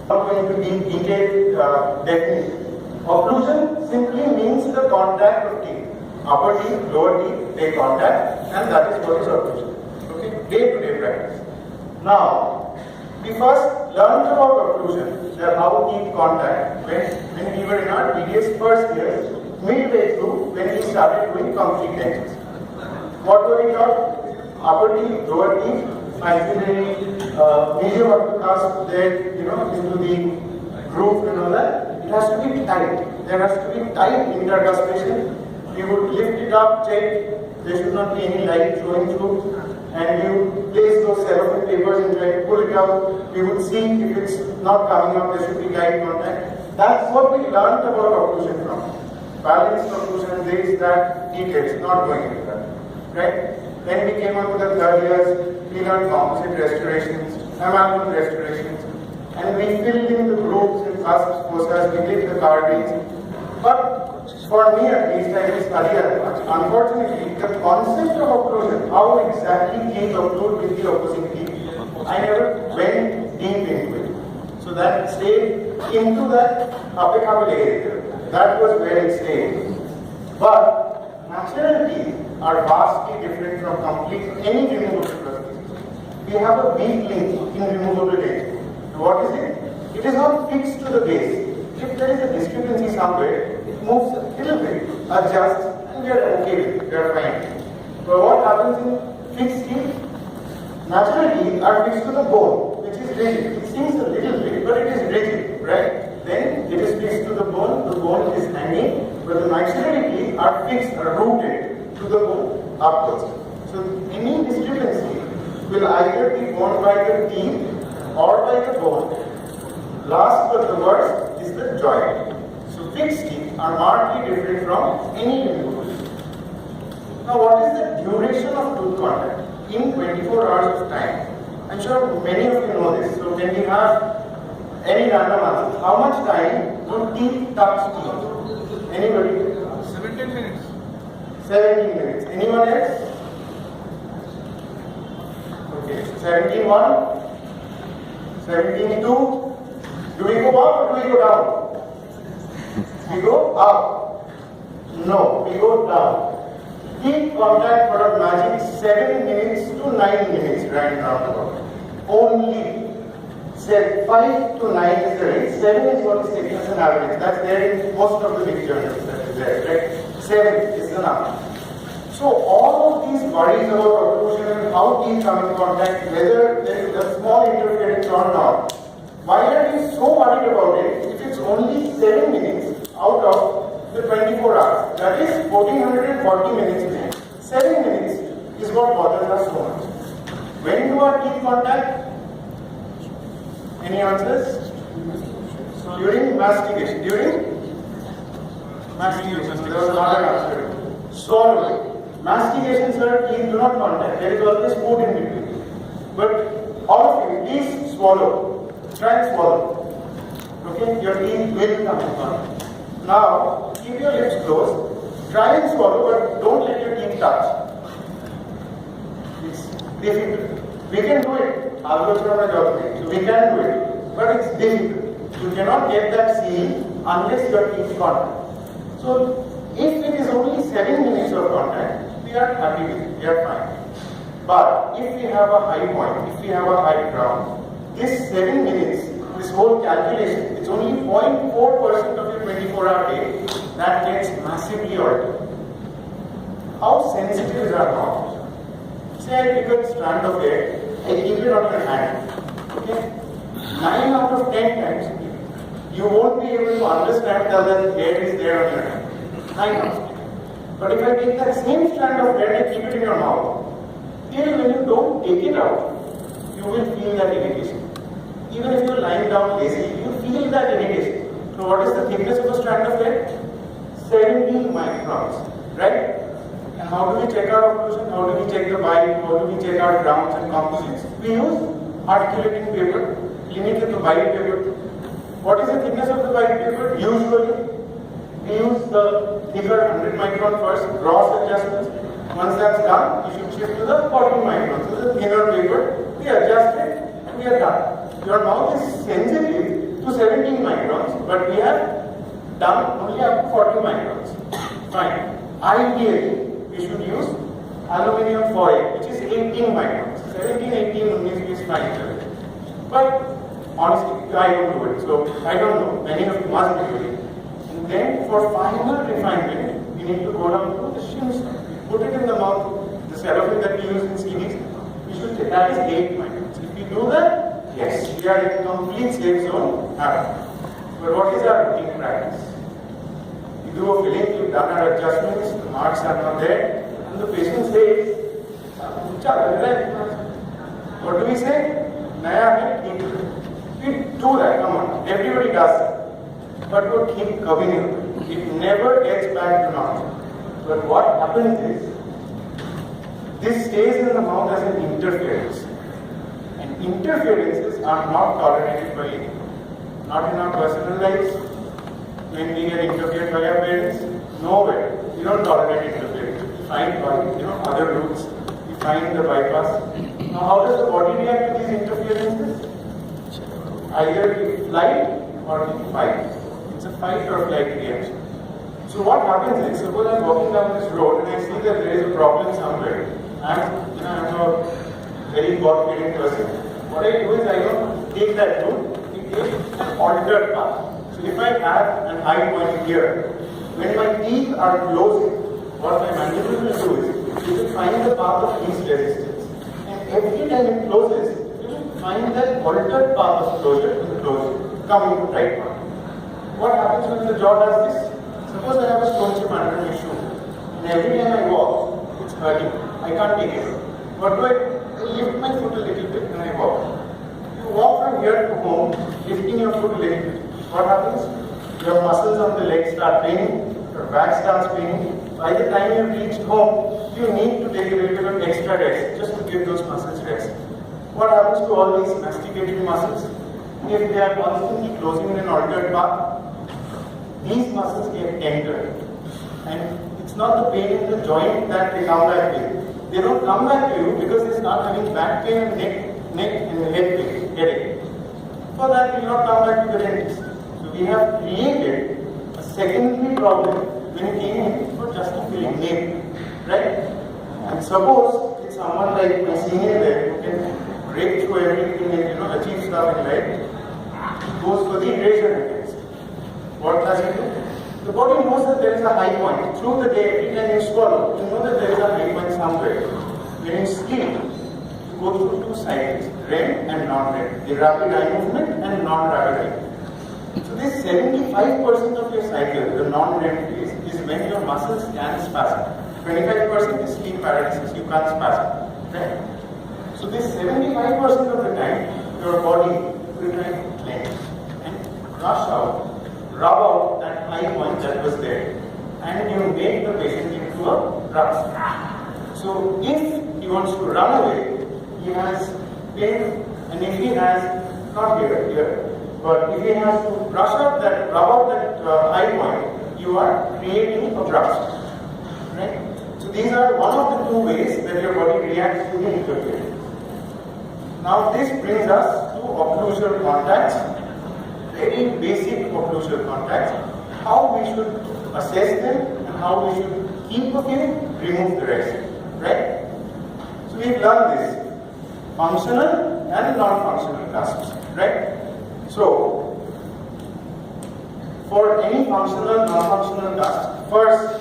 Not going to be detailed definition. Occlusion simply means the contact of teeth. Upper teeth, lower teeth, they contact, and that is what is occlusion. Okay, day-to-day practice. Now, we first learned about occlusion, that how teeth contact when we were in our BDS first year, midway through when we started doing complete dentistry. What were we taught? Upper teeth, lower teeth, maxillary, medium upper cusp there, into the groove and all that. It has to be tight. There has to be tight intercuspation. You would lift it up, check. There should not be any light flowing through. And you place those cellophane papers and try to pull it out. We would see if it's not coming out, there should be light contact. That's what we learned about occlusion from. Balanced occlusion, this, that, details, not going into that. Right? Then we came on to the third years, we learned composite restorations, amalgam restorations, and we filled in the grooves and cusps, fossas, we lit the cardies. But for me at least, I didn't study that much. Unfortunately, the concept of occlusion, how exactly teeth occlude with the opposing teeth, I never went deep into it. So that stayed into that apical area. That was where it stayed. But natural teeth are vastly different from complete any removable prosthesis. We have a weak link in removable teeth. What is it? It is not fixed to the base. If there is a discrepancy somewhere, it moves a little bit, adjusts, and we are okay with it, we are fine. But what happens in fixed teeth? Natural teeth are fixed to the bone, which is rigid. It seems a little bit, but it is rigid, right? Then it is fixed to the bone is hanging, but the maxillary teeth are fixed, are rooted to the bone upwards. So any discrepancy will either be borne by the teeth or by the bone. Last but the worst is the joint. So fixed teeth are markedly different from any removable teeth. Now what is the duration of tooth contact in 24 hours of time? I'm sure many of you know this. So when we have any random answer, how much time do teeth touch teeth? Anybody? 17 minutes. 17 minutes. Anyone else? Okay, 17-1, 17-2. Do we go up or do we go down? We go up. No, we go down. Teeth contact for a magic 7 minutes to 9 minutes right now. Only 5 to 9 is the range. 7 is what is taken as an average. That's there in most of the big journals that is there, right? 7 is the number. So all of these worries about occlusion and how teeth come in contact, whether there is a small interference or not, why are we so worried about it if it's only 7 minutes out of the 24 hours? That is 1440 minutes. 7 minutes is what bothers us so much. When do our teeth contact? Any answers? During mastication. During mastication. So there was not an answer. Swallowing. Mastication, sir, teeth do not contact. There is always food in between. But all of you, please swallow. Try and swallow. Okay? Your teeth will come in contact. Now, keep your lips closed. Try and swallow, but don't let your teeth touch. It's difficult. We can do it. So we can do it. But it's difficult. You cannot get that seal unless your teeth contact. So, if it is only 7 minutes of contact, we are happy with it. We are fine. But if we have a high point, if we have a high ground, this 7 minutes, this whole calculation, it's only 0.4% of your 24-hour day that gets massively altered. How sensitive is our mouth? Say I pick a strand of hair, I keep it on your hand. Okay? 9 out of 10 times, you won't be able to understand that the hair is there on your hand. 9 out of 10. But if I take that same strand of hair and keep it in your mouth, till when you don't take it out, you will feel that irritation. Even if you are lying down lazily, you feel that irritation. So what is the thickness of a strand of hair? 17 microns, right? And how do we check our occlusion? How do we check the bite? How do we check our grounds and composites? We use articulating paper, limited to bite paper. What is the thickness of the bite paper? Usually, we use the thicker 100 micron first, gross adjustments. Once that's done, you should shift to the 40 microns. So the thinner paper, we adjust it, and we are done. Your mouth is sensitive to to 17 microns, but we have done only up to 40 microns. Fine. Ideally, we should use aluminum foil, which is 18 microns. 17, 18 is fine. But honestly, I don't do it. So I don't know. Many of you must be doing it. And then for final refinement, we need to go down to the shim stuff. Put it in the mouth, the cellophane that we use in CDs. We should say that is 8 microns. If we do that, yes, we are in complete safe zone. But what is our routine practice? We do a filling, we've done our adjustments, the marks are not there, and the patient says, what do we say? Naya hai, we do that, come on, everybody does that. But we keep coming in. It never gets back to normal. But what happens is, this stays in the mouth as an interference. And interferences are not tolerated by anyone. Not in our personal lives. When we get interfered by our parents, nowhere. We don't tolerate interference. We find other routes. We find the bypass. Now how does the body react to these interferences? Either we flight or we fight. It's a fight or flight reaction. So what happens is, suppose I'm walking down this road and I see that there is a problem somewhere. I'm a very God-fearing person. What I do is I don't take that route, we take an altered path. So if I have an high point here, when my teeth are closing, what my mandible will do is, it will find the path of least resistance. And every time it closes, it will find that altered path of closure and close, come into tight one. What happens when the jaw does this? Suppose I have a stone chip under my shoe, and every time I walk, it's hurting. I can't take it. What do I do? I lift my foot a little bit and I walk. You walk from here to home, lifting your foot a little bit. What happens? Your muscles on the legs start paining, your back starts paining. By the time you reach home, you need to take a little bit of extra rest just to give those muscles rest. What happens to all these masticatory muscles? If they are constantly closing in an altered path, these muscles get tendered. And it's not the pain in the joint that they come back with. They don't come back to you because they start having back pain and neck and head pain, headache. For that, we will not come back to the dentist. So we have created a secondary problem when it came in for just a filling name, right? And suppose it's someone like my senior there who can break through everything and achieve stuff in life, he goes for the erasure test. What does he do? The body knows that there is a high point. Through the day, every time you swallow, you know that there is a high point somewhere. When you sleep, you go through two cycles, REM and non-REM. The rapid eye movement and non-rapid eye movement. So this 75% of your cycle, the non-REM phase, is when your muscles can spasm. 25% is sleep paralysis, you can't spasm. Right? So this 75% of the time, your body will try to cleanse and rush out, rub out that high point that was there, and you make the patient into a rust. So if he wants to run away, he has pain, and if he has, not here, but if he has to brush up that, rub out that high point, you are creating a rust. Right? So these are one of the two ways that your body reacts to the interference. Now this brings us to occlusal contacts. Very basic occlusal contacts, how we should assess them and how we should keep a few, remove the rest, right? So we've learned this, functional and non-functional cusps, right? So, for any functional, non-functional cusp, first